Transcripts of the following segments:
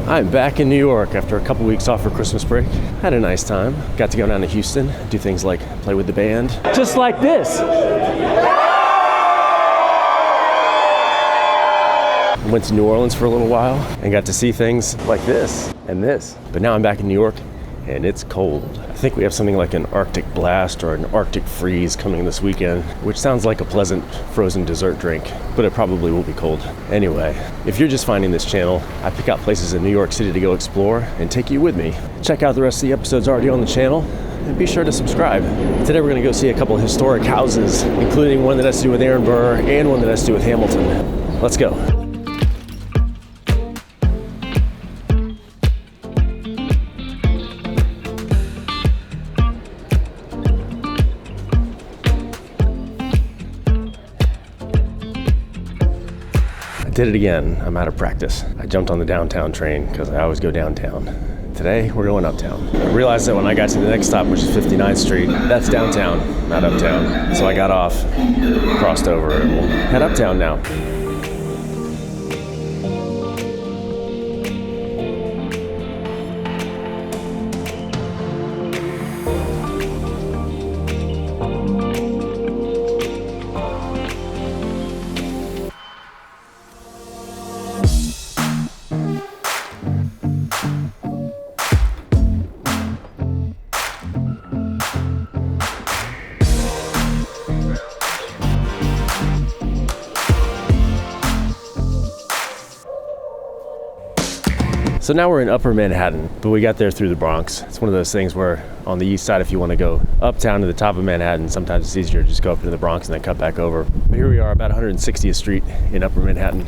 I'm back in New York after a couple weeks off for Christmas break. Had a nice time. Got to go down to Houston, do things like play with the band. Just like this. Went to New Orleans for a little while and got to see things like this and this. But now I'm back in New York and it's cold. I think we have something like an Arctic blast or an Arctic freeze coming this weekend, which sounds like a pleasant frozen dessert drink, but it probably will be cold. Anyway, if you're just finding this channel, I pick out places in New York City to go explore and take you with me. Check out the rest of the episodes already on the channel and be sure to subscribe. Today we're gonna go see a couple historic houses, including one that has to do with Aaron Burr and one that has to do with Hamilton. Let's go. Did it again. I'm out of practice. I jumped on the downtown train because I always go downtown. Today, we're going uptown. I realized that when I got to the next stop, which is 59th Street, that's downtown, not uptown. So I got off, crossed over, and we'll head uptown now. So now we're in Upper Manhattan, but we got there through the Bronx. It's one of those things where on the east side, if you want to go uptown to the top of Manhattan, sometimes it's easier to just go up into the Bronx and then cut back over. But here we are, about 160th Street in Upper Manhattan.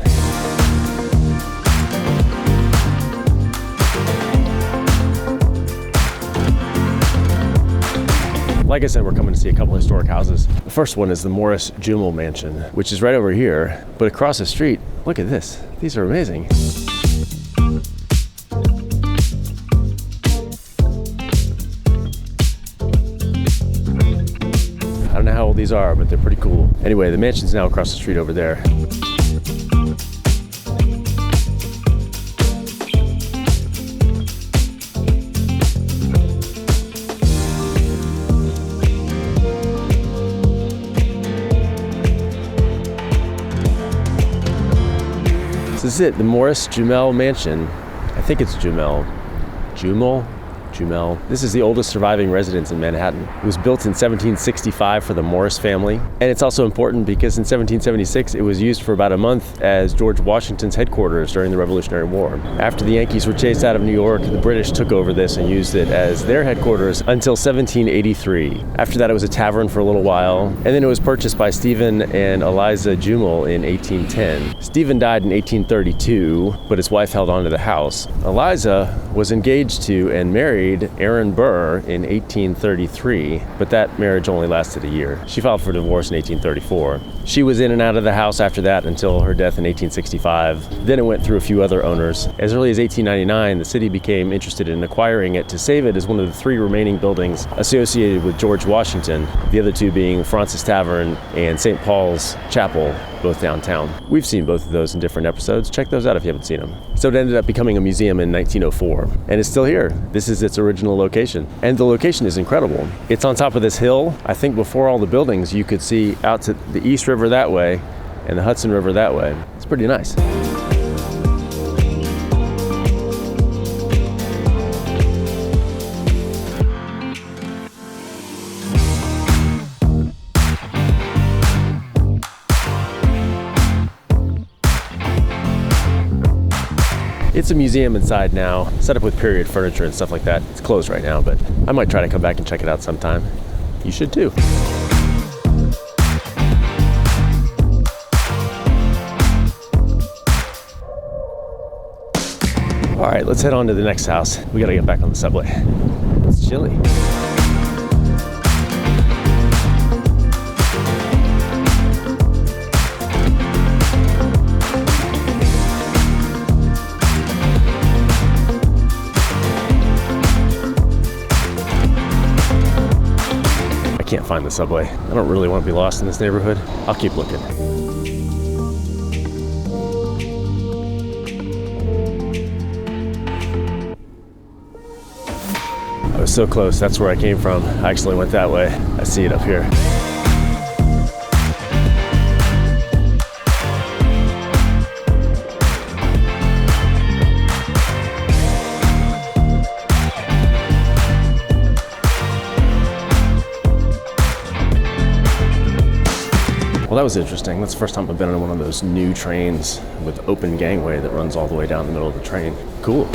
Like I said, we're coming to see a couple historic houses. The first one is the Morris-Jumel Mansion, which is right over here, but across the street, look at this. These are amazing. I don't know how old these are, but they're pretty cool. Anyway, the mansion's now across the street over there. This is it, the Morris-Jumel Mansion. I think it's Jumel. Jumel? This is the oldest surviving residence in Manhattan. It was built in 1765 for the Morris family. And it's also important because in 1776, it was used for about a month as George Washington's headquarters during the Revolutionary War. After the Yankees were chased out of New York, the British took over this and used it as their headquarters until 1783. After that, it was a tavern for a little while. And then it was purchased by Stephen and Eliza Jumel in 1810. Stephen died in 1832, but his wife held on to the house. Eliza was engaged to and married Aaron Burr in 1833, but that marriage only lasted a year. She filed for divorce in 1834. She was in and out of the house after that until her death in 1865. Then it went through a few other owners. As early as 1899, the city became interested in acquiring it to save it as one of the 3 remaining buildings associated with George Washington, the other 2 being Francis Tavern and St. Paul's Chapel, both downtown. We've seen both of those in different episodes. Check those out if you haven't seen them. So it ended up becoming a museum in 1904, and it's still here. This is its original location, and the location is incredible. It's on top of this hill. I think before all the buildings, you could see out to the East River that way and the Hudson River that way. It's pretty nice. It's a museum inside now, set up with period furniture and stuff like that. It's closed right now, but I might try to come back and check it out sometime. You should too. All right, let's head on to the next house. We gotta get back on the subway. It's chilly. Can't find the subway. I don't really want to be lost in this neighborhood. I'll keep looking. was so close. That's where I came from. I actually went that way. I see it up here. Well, that was interesting. That's the first time I've been on one of those new trains with open gangway that runs all the way down the middle of the train. Cool.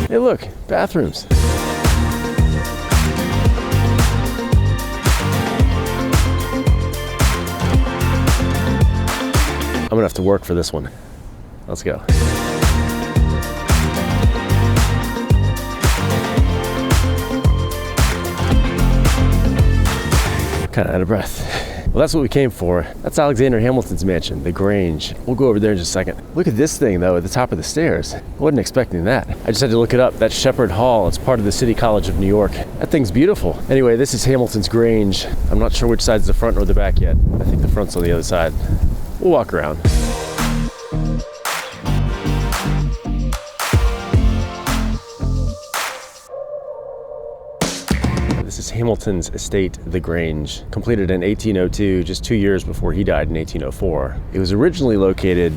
Hey, look, bathrooms. I'm gonna have to work for this one. Let's go. Kind of out of breath. Well, that's what we came for. That's Alexander Hamilton's mansion, the Grange. We'll go over there in just a second. Look at this thing though, at the top of the stairs. I wasn't expecting that. I just had to look it up. That's Shepherd Hall. It's part of the City College of New York. That thing's beautiful. Anyway, this is Hamilton's Grange. I'm not sure which side's the front or the back yet. I think the front's on the other side. We'll walk around. This is Hamilton's estate, the Grange, completed in 1802, just 2 years before he died in 1804. It was originally located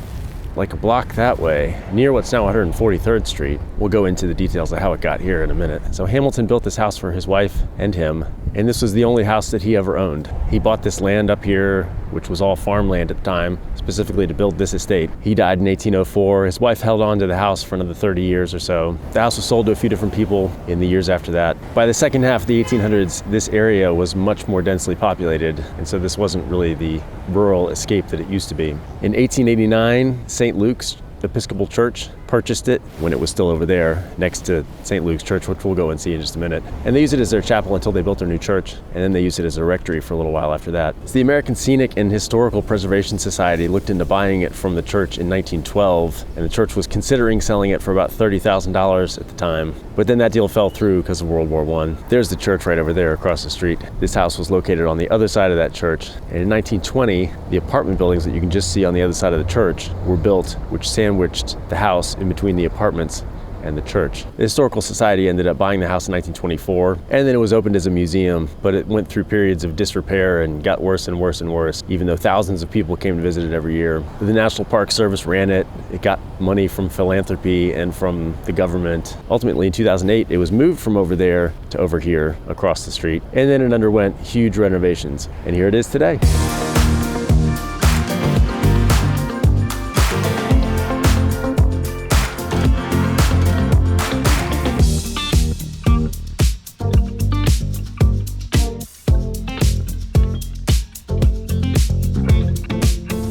like a block that way, near what's now 143rd Street. We'll go into the details of how it got here in a minute. So Hamilton built this house for his wife and him, and this was the only house that he ever owned. He bought this land up here, which was all farmland at the time, specifically to build this estate. He died in 1804. His wife held on to the house for another 30 years or so. The house was sold to a few different people in the years after that. By the second half of the 1800s, this area was much more densely populated, and so this wasn't really the rural escape that it used to be. In 1889, St. Luke's Episcopal Church purchased it when it was still over there next to St. Luke's Church, which we'll go and see in just a minute. And they used it as their chapel until they built their new church, and then they used it as a rectory for a little while after that. So the American Scenic and Historical Preservation Society looked into buying it from the church in 1912, and the church was considering selling it for about $30,000 at the time. But then that deal fell through because of World War I. There's the church right over there across the street. This house was located on the other side of that church. And in 1920, the apartment buildings that you can just see on the other side of the church were built, which sandwiched the house in between the apartments and the church. The Historical Society ended up buying the house in 1924, and then it was opened as a museum, but it went through periods of disrepair and got worse and worse and worse, even though thousands of people came to visit it every year. The National Park Service ran it. It got money from philanthropy and from the government. Ultimately, in 2008, it was moved from over there to over here across the street, and then it underwent huge renovations. And here it is today.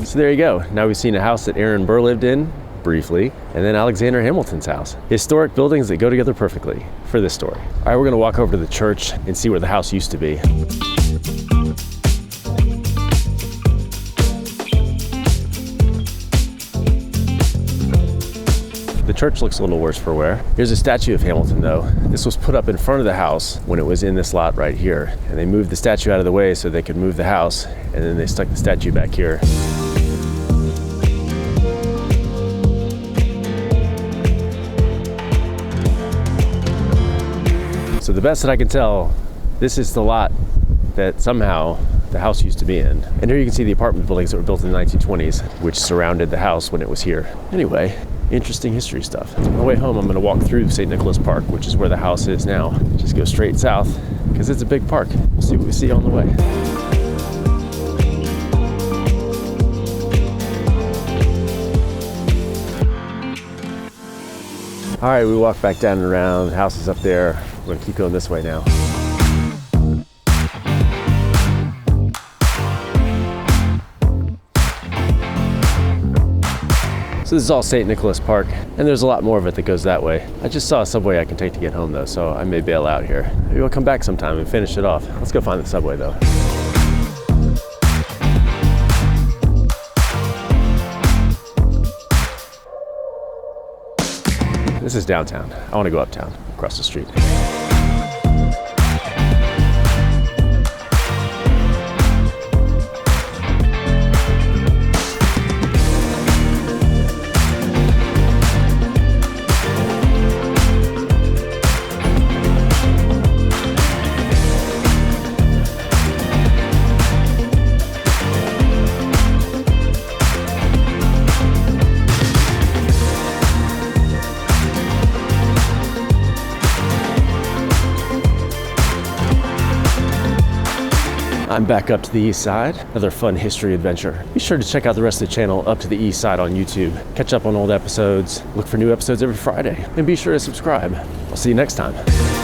So there you go. Now we've seen a house that Aaron Burr lived in, briefly, and then Alexander Hamilton's house. Historic buildings that go together perfectly for this story. All right, we're gonna walk over to the church and see where the house used to be. The church looks a little worse for wear. Here's a statue of Hamilton though. This was put up in front of the house when it was in this lot right here. And they moved the statue out of the way so they could move the house, and then they stuck the statue back here. So the best that I can tell, this is the lot that somehow the house used to be in. And here you can see the apartment buildings that were built in the 1920s, which surrounded the house when it was here. Anyway, interesting history stuff. On the way home, I'm gonna walk through St. Nicholas Park, which is where the house is now. Just go straight south, because it's a big park. We'll see what we see on the way. All right, we walk back down and around. The house is up there. We're gonna keep going this way now. So this is all St. Nicholas Park, and there's a lot more of it that goes that way. I just saw a subway I can take to get home though, so I may bail out here. Maybe I'll come back sometime and finish it off. Let's go find the subway though. This is downtown. I want to go uptown. across the street. I'm back up to the east side, another fun history adventure. Be sure to check out the rest of the channel Up to the East Side on YouTube. Catch up on old episodes, look for new episodes every Friday, and be sure to subscribe. I'll see you next time.